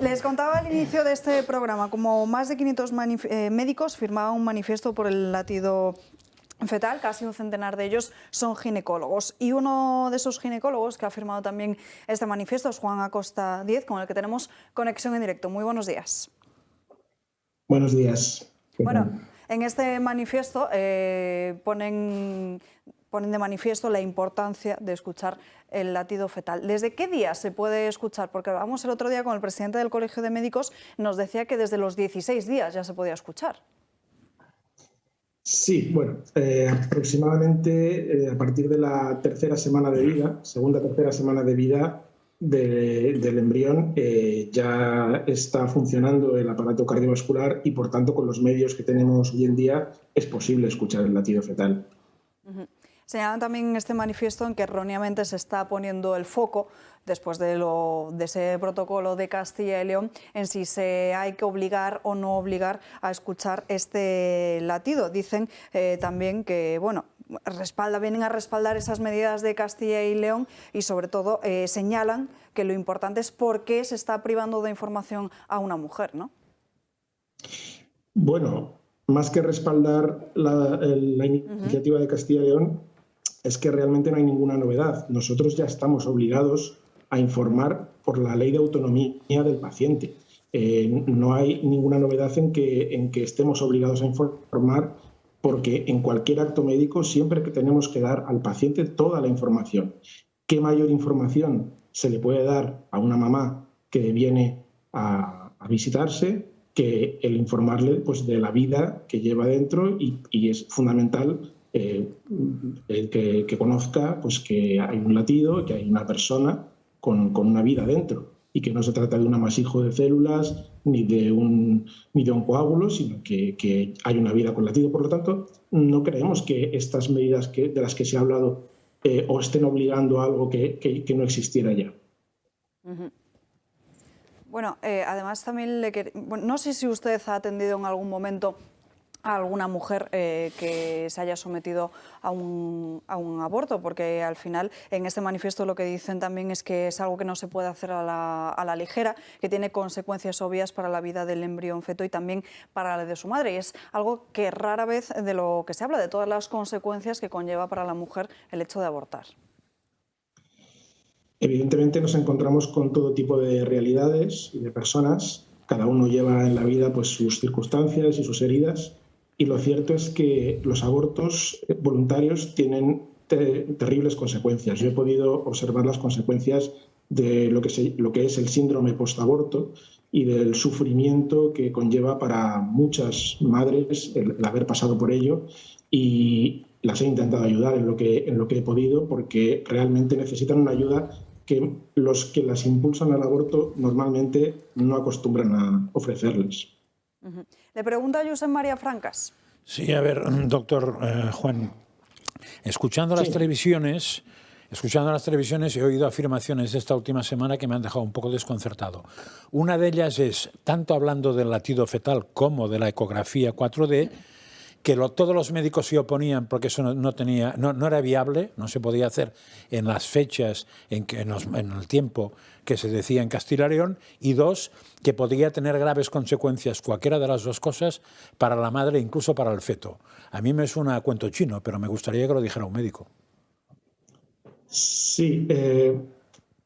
Les contaba al inicio de este programa, como más de 500 médicos firmaban un manifiesto por el latido fetal, casi un centenar de ellos son ginecólogos. Y uno de esos ginecólogos que ha firmado también este manifiesto es Juan Acosta Díez, con el que tenemos conexión en directo. Muy buenos días. Buenos días. Bueno, en este manifiesto ponen de manifiesto la importancia de escuchar el latido fetal. ¿Desde qué día se puede escuchar? Porque hablamos el otro día con el presidente del Colegio de Médicos, nos decía que desde los 16 días ya se podía escuchar. Sí, bueno, aproximadamente a partir de la tercera semana de vida, segunda, tercera semana de vida del embrión, ya está funcionando el aparato cardiovascular y, por tanto, con los medios que tenemos hoy en día es posible escuchar el latido fetal. Señalan también en este manifiesto en que erróneamente se está poniendo el foco, después de ese protocolo de Castilla y León, en si se hay que obligar o no obligar a escuchar este latido. Dicen también que, bueno, vienen a respaldar esas medidas de Castilla y León y, sobre todo, señalan que lo importante es por qué se está privando de información a una mujer, ¿no? Bueno, más que respaldar la iniciativa de Castilla y León, es que realmente no hay ninguna novedad. Nosotros ya estamos obligados a informar por la ley de autonomía del paciente. No hay ninguna novedad en que estemos obligados a informar, porque en cualquier acto médico siempre que tenemos que dar al paciente toda la información. ¿Qué mayor información se le puede dar a una mamá que viene a visitarse que el informarle, pues, de la vida que lleva dentro? Y es fundamental que conozca, pues, que hay un latido, que hay una persona con una vida dentro y que no se trata de un amasijo de células ni de un coágulo, sino que hay una vida con latido. Por lo tanto, no creemos que estas medidas de las que se ha hablado o estén obligando a algo que no existiera ya. Bueno, además también no sé si usted ha atendido en algún momento a alguna mujer que se haya sometido a un aborto, porque al final en este manifiesto lo que dicen también es que es algo que no se puede hacer a la ligera, que tiene consecuencias obvias para la vida del embrión feto y también para la de su madre. Y es algo que rara vez de lo que se habla, de todas las consecuencias que conlleva para la mujer el hecho de abortar. Evidentemente nos encontramos con todo tipo de realidades y de personas. Cada uno lleva en la vida, pues, sus circunstancias y sus heridas. Y lo cierto es que los abortos voluntarios tienen terribles consecuencias. Yo he podido observar las consecuencias de lo que es el síndrome postaborto y del sufrimiento que conlleva para muchas madres el haber pasado por ello, y las he intentado ayudar en lo que he podido, porque realmente necesitan una ayuda que los que las impulsan al aborto normalmente no acostumbran a ofrecerles. Le pregunta a Josep María Francas. Sí, a ver, doctor Juan, escuchando las televisiones he oído afirmaciones de esta última semana que me han dejado un poco desconcertado. Una de ellas es, tanto hablando del latido fetal como de la ecografía 4D, que todos los médicos se oponían porque eso no era viable, no se podía hacer en las fechas, en el tiempo que se decía en Castilla y León, y dos, que podía tener graves consecuencias, cualquiera de las dos cosas, para la madre, incluso para el feto. A mí me suena a cuento chino, pero me gustaría que lo dijera un médico. Sí,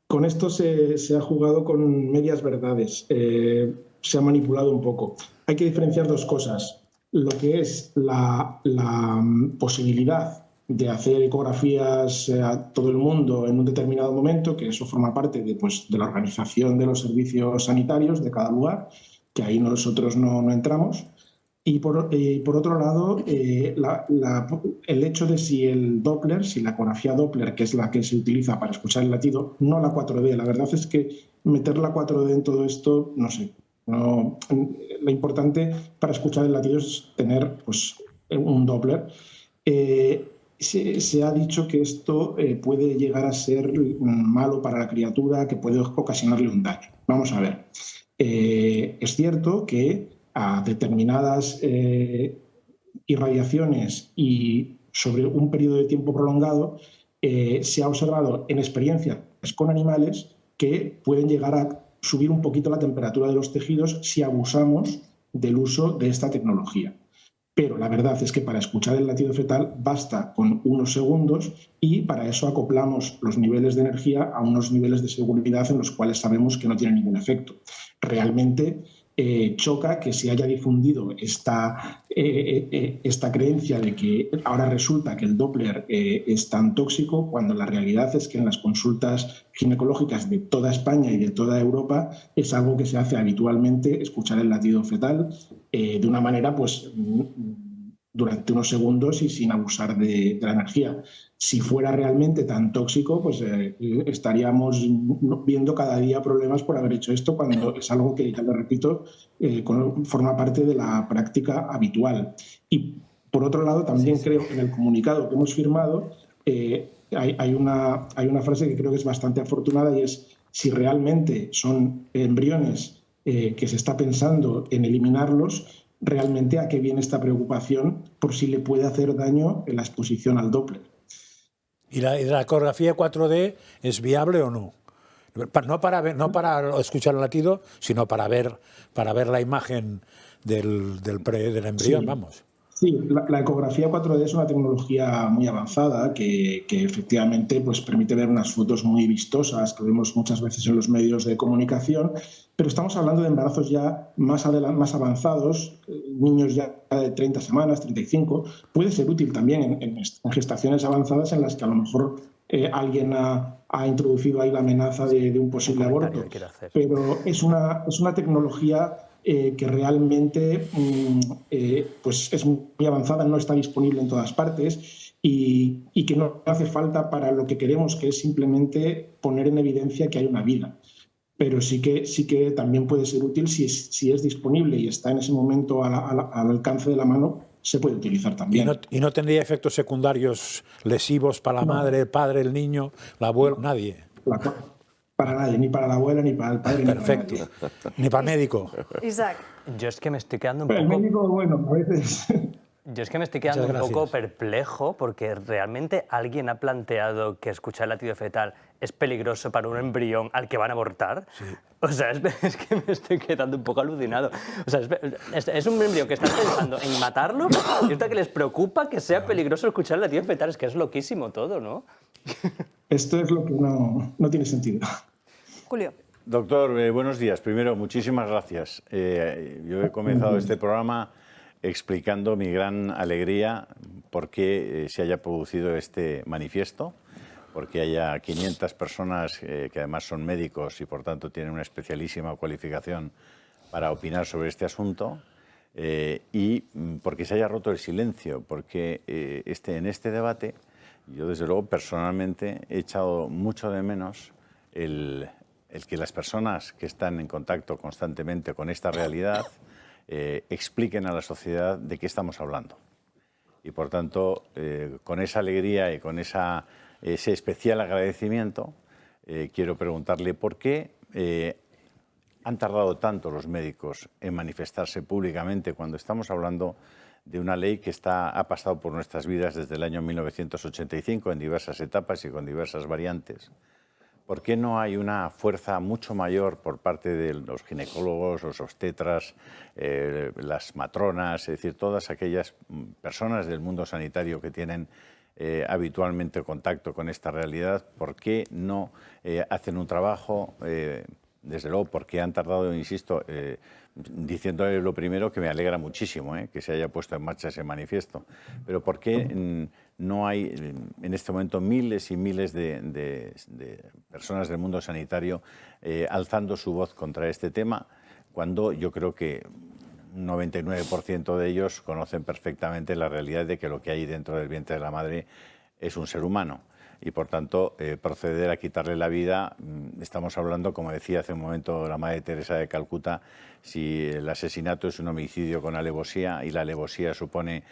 con esto se ha jugado con medias verdades, se ha manipulado un poco. Hay que diferenciar dos cosas: lo que es la posibilidad de hacer ecografías a todo el mundo en un determinado momento, que eso forma parte de la organización de los servicios sanitarios de cada lugar, que ahí nosotros no entramos. Y por otro lado, el hecho de si la ecografía Doppler, que es la que se utiliza para escuchar el latido, no la 4D. La verdad es que meter la 4D en todo esto, no sé. No, lo importante para escuchar el latido es tener, pues, un Doppler. Se ha dicho que esto puede llegar a ser malo para la criatura, que puede ocasionarle un daño. Vamos a ver. Es cierto que a determinadas irradiaciones y sobre un periodo de tiempo prolongado se ha observado en experiencias con animales que pueden llegar a subir un poquito la temperatura de los tejidos si abusamos del uso de esta tecnología. Pero la verdad es que para escuchar el latido fetal basta con unos segundos y para eso acoplamos los niveles de energía a unos niveles de seguridad en los cuales sabemos que no tienen ningún efecto. Realmente choca que se haya difundido esta creencia de que ahora resulta que el Doppler es tan tóxico, cuando la realidad es que en las consultas ginecológicas de toda España y de toda Europa es algo que se hace habitualmente, escuchar el latido fetal de una manera pues durante unos segundos y sin abusar de la energía. Si fuera realmente tan tóxico, pues estaríamos viendo cada día problemas por haber hecho esto, cuando es algo que, ya lo repito, forma parte de la práctica habitual. Y por otro lado, también creo que en el comunicado que hemos firmado hay una frase que creo que es bastante afortunada, y es: si realmente son embriones que se está pensando en eliminarlos, realmente a qué viene esta preocupación por si le puede hacer daño en la exposición al Doppler. ¿Y la ecografía 4D es viable o no? No para escuchar el latido, sino para ver la imagen del embrión, sí. Vamos. Sí, la ecografía 4D es una tecnología muy avanzada que efectivamente pues, permite ver unas fotos muy vistosas que vemos muchas veces en los medios de comunicación, pero estamos hablando de embarazos ya más avanzados, niños ya de 30 semanas, 35. Puede ser útil también en gestaciones avanzadas en las que a lo mejor alguien ha introducido ahí la amenaza de un posible aborto. Pero es una tecnología que realmente pues es muy avanzada, no está disponible en todas partes y que no hace falta para lo que queremos, que es simplemente poner en evidencia que hay una vida. Pero sí que también puede ser útil si es disponible y está en ese momento al alcance de la mano, se puede utilizar también. ¿Y no tendría efectos secundarios lesivos para la madre, el padre, el niño, la abuela? Nadie. Para nadie, ni para la abuela, ni para el padre. Perfecto. Ni para el médico. Isaac. Yo es que me estoy quedando un poco... El médico, bueno, a veces... Yo es que me estoy quedando un poco perplejo, porque realmente alguien ha planteado que escuchar el latido fetal es peligroso para un embrión al que van a abortar. Sí. O sea, es que me estoy quedando un poco alucinado. O sea, es un embrión que están pensando en matarlo y ahorita que les preocupa que sea peligroso escuchar el latido fetal. Es que es loquísimo todo, ¿no? Esto es lo que no tiene sentido. Julio. Doctor, buenos días. Primero, muchísimas gracias. Yo he comenzado este programa explicando mi gran alegría por qué se haya producido este manifiesto, porque haya 500 personas que además son médicos y por tanto tienen una especialísima cualificación para opinar sobre este asunto, y porque se haya roto el silencio, porque en este debate yo desde luego personalmente he echado mucho de menos el que las personas que están en contacto constantemente con esta realidad expliquen a la sociedad de qué estamos hablando. Y por tanto, con esa alegría y con ese especial agradecimiento, quiero preguntarle por qué han tardado tanto los médicos en manifestarse públicamente cuando estamos hablando de una ley que ha pasado por nuestras vidas desde el año 1985 en diversas etapas y con diversas variantes. ¿Por qué no hay una fuerza mucho mayor por parte de los ginecólogos, los obstetras, las matronas, es decir, todas aquellas personas del mundo sanitario que tienen habitualmente contacto con esta realidad? ¿Por qué no hacen un trabajo? Desde luego, porque han tardado, insisto, diciéndole lo primero que me alegra muchísimo que se haya puesto en marcha ese manifiesto. Pero ¿por qué no hay en este momento miles y miles de personas del mundo sanitario alzando su voz contra este tema, cuando yo creo que un 99% de ellos conocen perfectamente la realidad de que lo que hay dentro del vientre de la madre es un ser humano? Y por tanto, proceder a quitarle la vida, estamos hablando, como decía hace un momento la Madre Teresa de Calcuta, si el asesinato es un homicidio con alevosía y la alevosía supone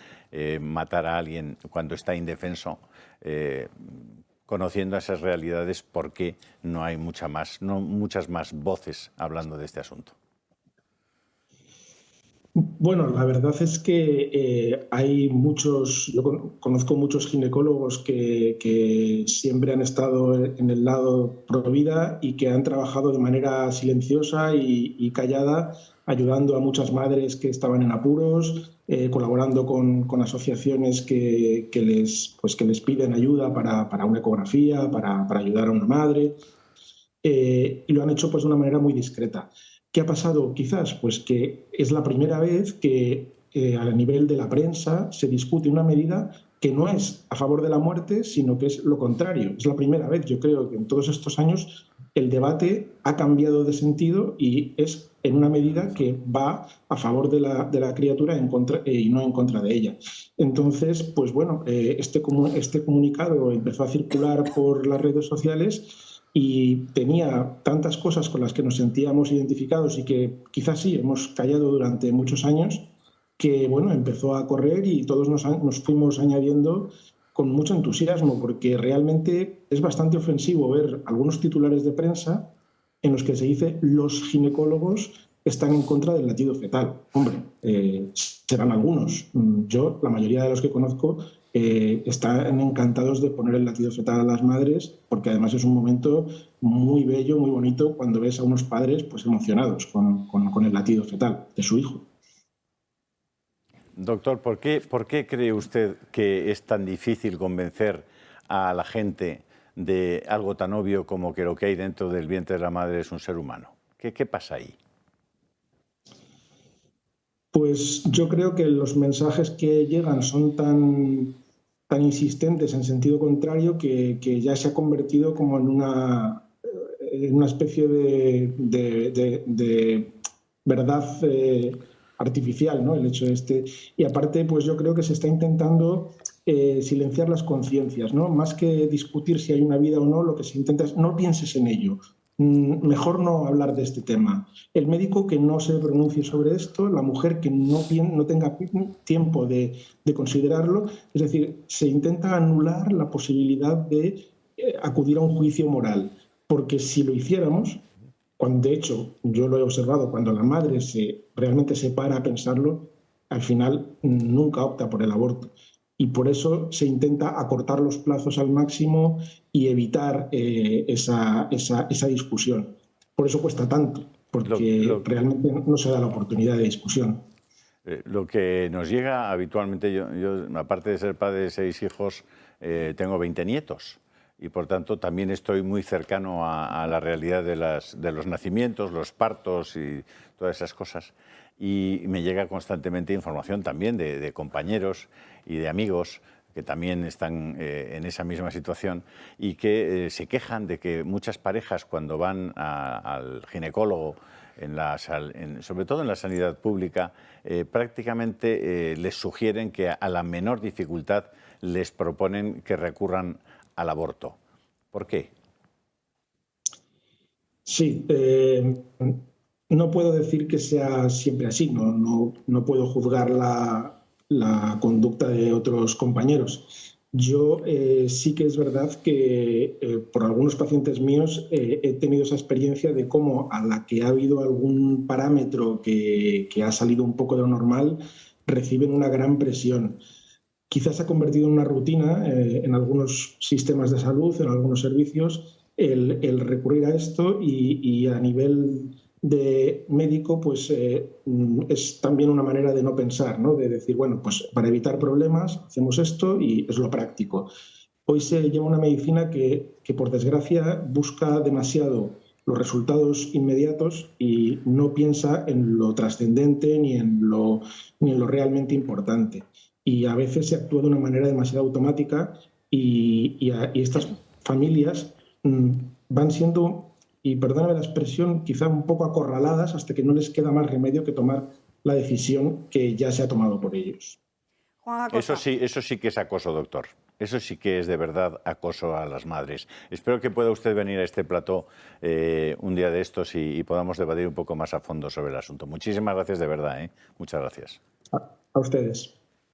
matar a alguien cuando está indefenso, conociendo esas realidades, ¿por qué no hay muchas más voces hablando de este asunto? Bueno, la verdad es que hay muchos, yo conozco muchos ginecólogos que siempre han estado en el lado pro vida y que han trabajado de manera silenciosa y callada, ayudando a muchas madres que estaban en apuros, colaborando con asociaciones que les piden ayuda para una ecografía, para ayudar a una madre. Y lo han hecho pues de una manera muy discreta. ¿Qué ha pasado? Quizás pues que es la primera vez que a nivel de la prensa se discute una medida que no es a favor de la muerte, sino que es lo contrario. Es la primera vez, yo creo, que en todos estos años el debate ha cambiado de sentido y es en una medida que va a favor de la criatura y no en contra de ella. Entonces, pues bueno, este comunicado empezó a circular por las redes sociales y tenía tantas cosas con las que nos sentíamos identificados y que quizás sí hemos callado durante muchos años, que bueno, empezó a correr y todos nos fuimos añadiendo con mucho entusiasmo, porque realmente es bastante ofensivo ver algunos titulares de prensa en los que se dice los ginecólogos están en contra del latido fetal. Hombre, serán algunos. Yo, la mayoría de los que conozco, están encantados de poner el latido fetal a las madres, porque además es un momento muy bello, muy bonito, cuando ves a unos padres pues, emocionados con el latido fetal de su hijo. Doctor, ¿por qué cree usted que es tan difícil convencer a la gente de algo tan obvio como que lo que hay dentro del vientre de la madre es un ser humano? ¿Qué pasa ahí? Pues yo creo que los mensajes que llegan son tan insistentes en sentido contrario que ya se ha convertido como en una especie de verdad artificial, ¿no? El hecho este. Y aparte, pues yo creo que se está intentando silenciar las conciencias, ¿no? Más que discutir si hay una vida o no, lo que se intenta es no pienses en ello. Mejor no hablar de este tema. El médico que no se pronuncie sobre esto, la mujer que no tenga tiempo de considerarlo, es decir, se intenta anular la posibilidad de acudir a un juicio moral, porque si lo hiciéramos, cuando, de hecho, yo lo he observado, cuando la madre realmente se para a pensarlo, al final nunca opta por el aborto. Y por eso se intenta acortar los plazos al máximo y evitar esa discusión. Por eso cuesta tanto, porque realmente no se da la oportunidad de discusión. Lo que nos llega habitualmente, yo aparte de ser padre de 6 hijos, tengo 20 nietos. Y por tanto también estoy muy cercano a la realidad de los nacimientos, los partos y todas esas cosas. Y me llega constantemente información también de compañeros y de amigos que también están en esa misma situación y que se quejan de que muchas parejas cuando van al ginecólogo, sobre todo en la sanidad pública, prácticamente les sugieren que a la menor dificultad les proponen que recurran al aborto. ¿Por qué? Sí, no puedo decir que sea siempre así, no puedo juzgar la conducta de otros compañeros. Yo sí que es verdad que por algunos pacientes míos he tenido esa experiencia de cómo a la que ha habido algún parámetro que ha salido un poco de lo normal, reciben una gran presión. Quizás se ha convertido en una rutina en algunos sistemas de salud, en algunos servicios, el recurrir a esto y a nivel de médico pues es también una manera de no pensar, ¿no? De decir, bueno, pues para evitar problemas hacemos esto y es lo práctico. Hoy se lleva una medicina que por desgracia busca demasiado los resultados inmediatos y no piensa en lo trascendente ni en lo realmente importante. Y a veces se actúa de una manera demasiado automática y estas familias van siendo, y perdóname la expresión, quizá un poco acorraladas hasta que no les queda más remedio que tomar la decisión que ya se ha tomado por ellos. Eso sí que es acoso, doctor. Eso sí que es de verdad acoso a las madres. Espero que pueda usted venir a este plató un día de estos y podamos debatir un poco más a fondo sobre el asunto. Muchísimas gracias de verdad. Muchas gracias. A ustedes.